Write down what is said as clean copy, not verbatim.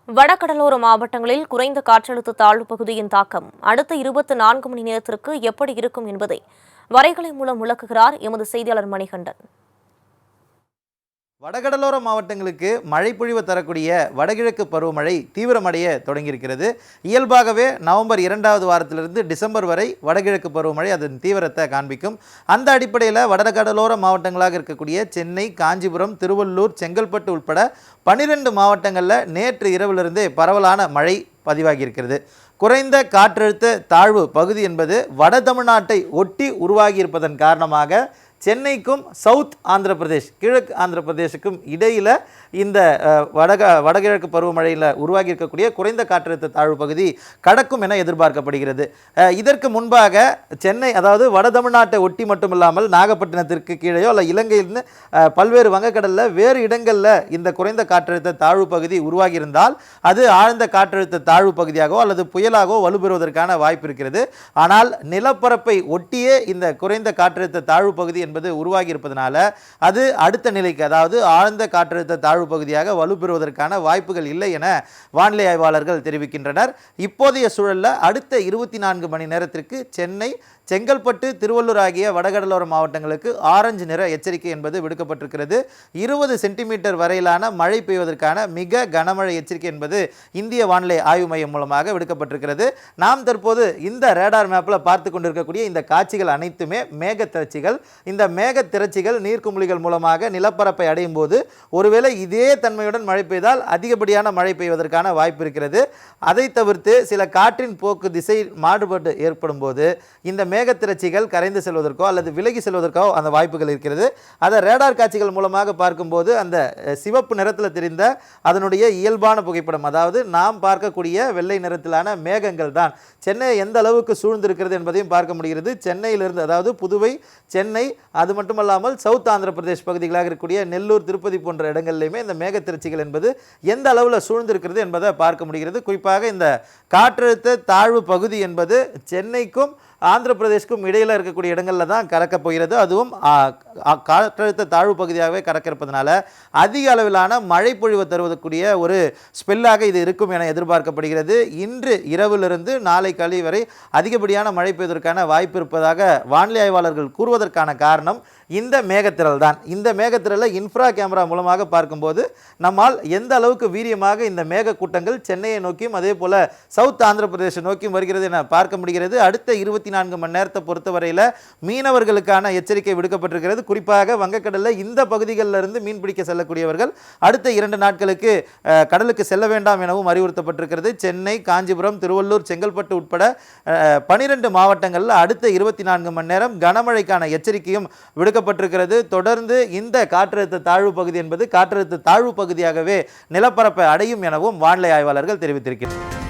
வடகடலோர மாவட்டங்களில் குறைந்த காற்றழுத்த தாழ்வு பகுதியின் தாக்கம் அடுத்த 24 மணி நேரத்திற்கு எப்படி இருக்கும் என்பதை வரைகலை மூலம் விளக்குகிறார் எமது செய்தியாளர் மணிகண்டன். வடகடலோர மாவட்டங்களுக்கு மழை பொழிவு தரக்கூடிய வடகிழக்கு பருவமழை தீவிரமடைய தொடங்கியிருக்கிறது. இயல்பாகவே நவம்பர் 2வது வாரத்திலிருந்து டிசம்பர் வரை வடகிழக்கு பருவமழை அதன் தீவிரத்தை காண்பிக்கும். அந்த அடிப்படையில் வடகடலோர மாவட்டங்களாக இருக்கக்கூடிய சென்னை, காஞ்சிபுரம், திருவள்ளூர், செங்கல்பட்டு உட்பட 12 மாவட்டங்களில் நேற்று இரவிலிருந்தே பரவலான மழை பதிவாகியிருக்கிறது. குறைந்த காற்றழுத்த தாழ்வு பகுதி என்பது வட தமிழ்நாட்டை ஒட்டி உருவாகியிருப்பதன் காரணமாக சென்னைக்கும் சவுத் ஆந்திர பிரதேஷ், கிழக்கு ஆந்திர பிரதேஷுக்கும் இடையில் இந்த வடகிழக்கு பருவமழையில் உருவாகி இருக்கக்கூடிய குறைந்த காற்றழுத்த தாழ்வு பகுதி கடக்கும் என எதிர்பார்க்கப்படுகிறது. இதற்கு முன்பாக சென்னை, அதாவது வட தமிழ்நாட்டை ஒட்டி மட்டுமில்லாமல் நாகப்பட்டினத்திற்கு கீழேயோ அல்ல இலங்கையிலிருந்து பல்வேறு வங்கக்கடலில் வேறு இடங்களில் இந்த குறைந்த காற்றழுத்த தாழ்வு பகுதி உருவாகியிருந்தால் அது ஆழ்ந்த காற்றழுத்த தாழ்வு பகுதியாகவோ அல்லது புயலாகவோ வலுப்பெறுவதற்கான வாய்ப்பு இருக்கிறது. ஆனால் நிலப்பரப்பை ஒட்டியே இந்த குறைந்த காற்றழுத்த தாழ்வு பகுதி என்பது உருவாகி இருப்பதனால அது அடுத்த நிலைக்கு, அதாவது ஆழ்ந்த காற்றழுத்த தாழ்வு பகுதியாக வலுப்பெறுவதற்கான வாய்ப்புகள் இல்லை என வானிலை ஆய்வாளர்கள் தெரிவிக்கின்றனர். இப்போதைய சூழலில் அடுத்த 24 மணி நேரத்திற்கு சென்னை, செங்கல்பட்டு, திருவள்ளூர் ஆகிய வடகடலோர மாவட்டங்களுக்கு ஆரஞ்சு நிற எச்சரிக்கை என்பது விடுக்கப்பட்டிருக்கிறது. 20 சென்டிமீட்டர் வரையிலான மழை பெய்வதற்கான மிக கனமழை எச்சரிக்கை என்பது இந்திய வானிலை ஆய்வு மையம் மூலமாக விடுக்கப்பட்டிருக்கிறது. நாம் தற்போது இந்த ரேடார் மேப்பில் பார்த்து கொண்டிருக்கக்கூடிய இந்த காட்சிகள் அனைத்துமே மேகத்திரட்சிகள். இந்த மேகத்திரட்சிகள் நீர்க்குமிழிகள் மூலமாக நிலப்பரப்பை அடையும் போது ஒருவேளை இதே தன்மையுடன் மழை பெய்தால் அதிகப்படியான மழை பெய்வதற்கான வாய்ப்பு இருக்கிறது. அதை தவிர்த்து சில காற்றின் போக்கு திசை மாறுபாடு ஏற்படும் போது இந்த மேகத்திரட்சிகள் கரைந்து செல்வதற்கோ அல்லது விலகி செல்வதற்கோ அந்த வாய்ப்புகள் இருக்கிறது. அதை ரேடார் காட்சிகள் மூலமாக பார்க்கும்போது அந்த சிவப்பு நிறத்தில் தெரிந்த அதனுடைய இயல்பான புகைப்படம், அதாவது நாம் பார்க்கக்கூடிய வெள்ளை நிறத்திலான மேகங்கள் தான் சென்னை எந்த அளவுக்கு சூழ்ந்திருக்கிறது என்பதையும் பார்க்க முடிகிறது. சென்னையிலிருந்து, அதாவது புதுவை, சென்னை, அது மட்டுமல்லாமல் சவுத் ஆந்திர பிரதேஷ் பகுதிகளாக இருக்கக்கூடிய நெல்லூர், திருப்பதி போன்ற இடங்களிலுமே இந்த மேகத்திரட்சிகள் என்பது எந்த அளவில் சூழ்ந்திருக்கிறது என்பதை பார்க்க முடிகிறது. குறிப்பாக இந்த காற்றழுத்த தாழ்வு பகுதி என்பது சென்னைக்கும் ஆந்திர பிரதேஷ்க்கும் இடையில் இருக்கக்கூடிய இடங்களில் தான் கறக்கப் போகிறது. அதுவும் காற்றழுத்த தாழ்வு பகுதியாகவே கறக்க இருப்பதனால அதிக அளவிலான மழை பொழிவு தருவதற்குரிய ஒரு ஸ்பெல்லாக இது இருக்கும் என எதிர்பார்க்கப்படுகிறது. இன்று இரவிலிருந்து நாளை காலை வரை அதிகப்படியான மழை பெய்வதற்கான வாய்ப்பு இருப்பதாக வானிலை ஆய்வாளர்கள் கூறுவதற்கான காரணம் இந்த மேகத்திரள் தான். இந்த மேகத்திரளை இன்ஃப்ரா கேமரா மூலமாக பார்க்கும்போது நம்மால் எந்த அளவுக்கு வீரியமாக இந்த மேக கூட்டங்கள் சென்னையை நோக்கியும் அதே போல சவுத் ஆந்திர பிரதேச நோக்கியும் வருகிறது என பார்க்க முடிகிறது. அடுத்த 24 மணி நேரத்தை பொறுத்தவரையில் மீனவர்களுக்கான எச்சரிக்கை விடுக்கப்பட்டிருக்கிறது. குறிப்பாக வங்கக்கடலில் இந்த பகுதிகளில் இருந்து மீன்பிடிக்க செல்லக்கூடியவர்கள் அடுத்த 2 நாட்களுக்கு கடலுக்கு செல்ல வேண்டாம் எனவும் அறிவுறுத்தப்பட்டிருக்கிறது. சென்னை, காஞ்சிபுரம், திருவள்ளூர், செங்கல்பட்டு உட்பட 12 மாவட்டங்களில் அடுத்த 24 மணி நேரம் கனமழைக்கான எச்சரிக்கையும் விடுக்கப்பட்டிருக்கிறது. தொடர்ந்து இந்த காற்றழுத்த தாழ்வு பகுதி என்பது காற்றழுத்த தாழ்வு பகுதியாகவே நிலப்பரப்பை அடையும் எனவும் வானிலை ஆய்வாளர்கள் தெரிவித்திருக்கிறார்கள்.